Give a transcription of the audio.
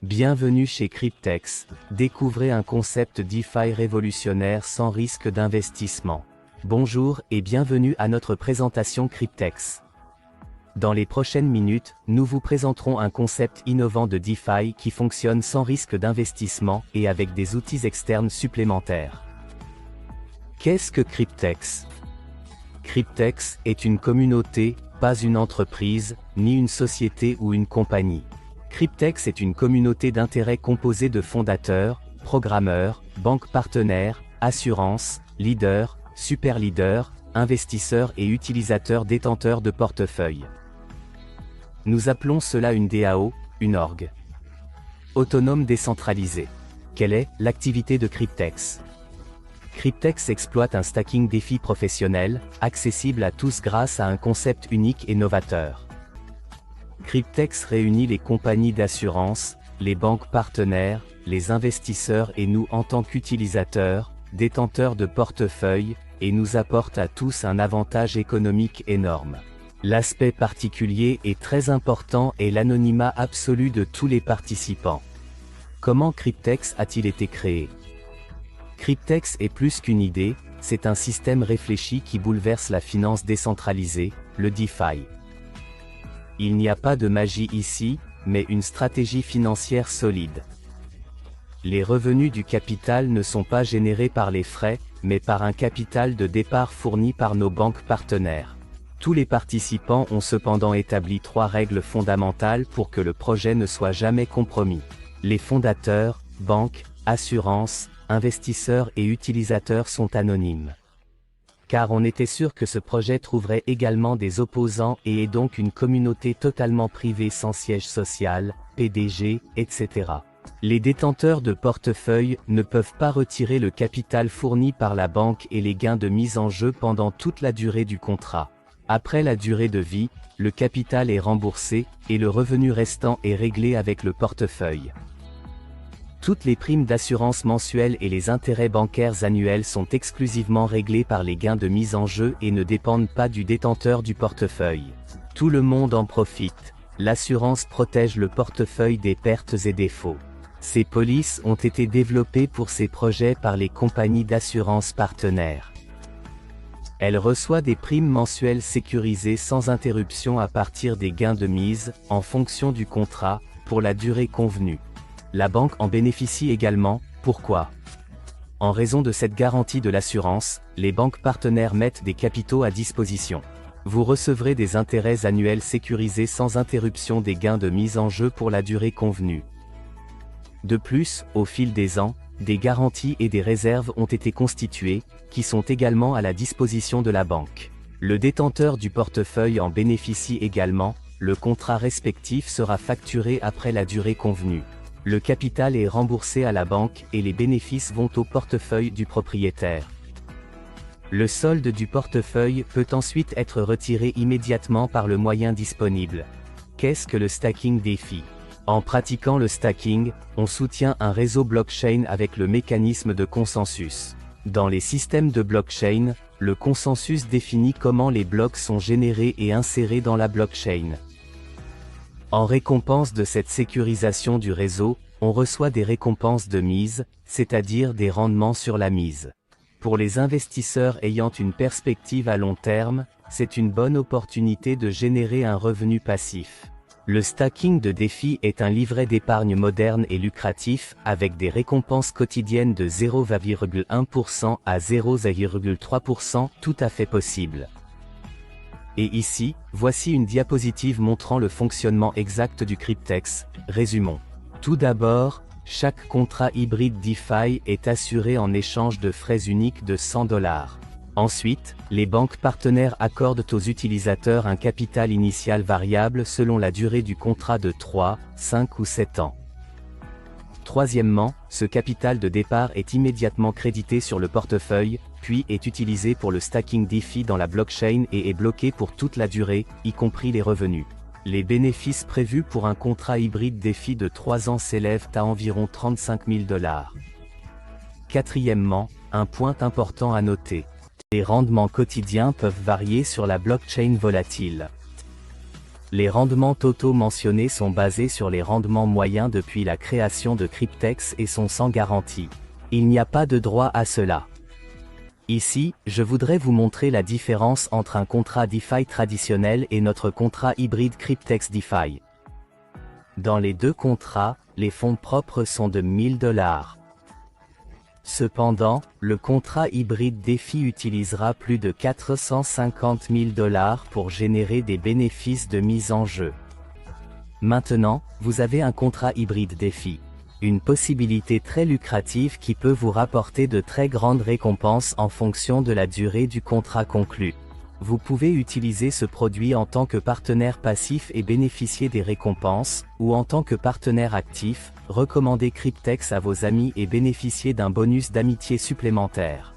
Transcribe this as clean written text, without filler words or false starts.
Bienvenue chez Cryptex, découvrez un concept DeFi révolutionnaire sans risque d'investissement. Bonjour et bienvenue à notre présentation Cryptex. Dans les prochaines minutes, nous vous présenterons un concept innovant de DeFi qui fonctionne sans risque d'investissement et avec des outils externes supplémentaires. Qu'est-ce que Cryptex? Cryptex est une communauté, pas une entreprise, ni une société ou une compagnie. Cryptex est une communauté d'intérêt composée de fondateurs, programmeurs, banques partenaires, assurances, leaders, super leaders, investisseurs et utilisateurs détenteurs de portefeuilles. Nous appelons cela une DAO, une org. Autonome décentralisée. Quelle est l'activité de Cryptex? Cryptex exploite un stacking DeFi professionnel, accessible à tous grâce à un concept unique et novateur. Cryptex réunit les compagnies d'assurance, les banques partenaires, les investisseurs et nous en tant qu'utilisateurs, détenteurs de portefeuilles, et nous apporte à tous un avantage économique énorme. L'aspect particulier et très important est l'anonymat absolu de tous les participants. Comment Cryptex a-t-il été créé? Cryptex est plus qu'une idée, c'est un système réfléchi qui bouleverse la finance décentralisée, le DeFi. Il n'y a pas de magie ici, mais une stratégie financière solide. Les revenus du capital ne sont pas générés par les frais, mais par un capital de départ fourni par nos banques partenaires. Tous les participants ont cependant établi 3 règles fondamentales pour que le projet ne soit jamais compromis. Les fondateurs, banques, assurances, investisseurs et utilisateurs sont anonymes. Car on était sûr que ce projet trouverait également des opposants et est donc une communauté totalement privée sans siège social, PDG, etc. Les détenteurs de portefeuille ne peuvent pas retirer le capital fourni par la banque et les gains de mise en jeu pendant toute la durée du contrat. Après la durée de vie, le capital est remboursé, et le revenu restant est réglé avec le portefeuille. Toutes les primes d'assurance mensuelles et les intérêts bancaires annuels sont exclusivement réglés par les gains de mise en jeu et ne dépendent pas du détenteur du portefeuille. Tout le monde en profite. L'assurance protège le portefeuille des pertes et défauts. Ces polices ont été développées pour ces projets par les compagnies d'assurance partenaires. Elle reçoit des primes mensuelles sécurisées sans interruption à partir des gains de mise, en fonction du contrat, pour la durée convenue. La banque en bénéficie également. Pourquoi? En raison de cette garantie de l'assurance, les banques partenaires mettent des capitaux à disposition. Vous recevrez des intérêts annuels sécurisés sans interruption des gains de mise en jeu pour la durée convenue. De plus, au fil des ans, des garanties et des réserves ont été constituées, qui sont également à la disposition de la banque. Le détenteur du portefeuille en bénéficie également, le contrat respectif sera facturé après la durée convenue. Le capital est remboursé à la banque et les bénéfices vont au portefeuille du propriétaire. Le solde du portefeuille peut ensuite être retiré immédiatement par le moyen disponible. Qu'est-ce que le stacking DeFi? En pratiquant le stacking, on soutient un réseau blockchain avec le mécanisme de consensus. Dans les systèmes de blockchain, le consensus définit comment les blocs sont générés et insérés dans la blockchain. En récompense de cette sécurisation du réseau, on reçoit des récompenses de mise, c'est-à-dire des rendements sur la mise. Pour les investisseurs ayant une perspective à long terme, c'est une bonne opportunité de générer un revenu passif. Le stacking de DeFi est un livret d'épargne moderne et lucratif, avec des récompenses quotidiennes de 0,1% à 0,3%, tout à fait possible. Et ici, voici une diapositive montrant le fonctionnement exact du Cryptex. Résumons. Tout d'abord, chaque contrat hybride DeFi est assuré en échange de frais uniques de $100. Ensuite, les banques partenaires accordent aux utilisateurs un capital initial variable selon la durée du contrat de 3, 5 ou 7 ans. Troisièmement, ce capital de départ est immédiatement crédité sur le portefeuille, puis est utilisé pour le stacking DeFi dans la blockchain et est bloqué pour toute la durée, y compris les revenus. Les bénéfices prévus pour un contrat hybride DeFi de 3 ans s'élèvent à environ $35 000. Quatrièmement, un point important à noter. Les rendements quotidiens peuvent varier sur la blockchain volatile. Les rendements totaux mentionnés sont basés sur les rendements moyens depuis la création de Cryptex et sont sans garantie. Il n'y a pas de droit à cela. Ici, je voudrais vous montrer la différence entre un contrat DeFi traditionnel et notre contrat hybride Cryptex DeFi. Dans les deux contrats, les fonds propres sont de 1000 $. Cependant, le contrat hybride DeFi utilisera plus de 450 000 $ pour générer des bénéfices de mise en jeu. Maintenant, vous avez un contrat hybride DeFi. Une possibilité très lucrative qui peut vous rapporter de très grandes récompenses en fonction de la durée du contrat conclu. Vous pouvez utiliser ce produit en tant que partenaire passif et bénéficier des récompenses, ou en tant que partenaire actif, recommander Cryptex à vos amis et bénéficier d'un bonus d'amitié supplémentaire.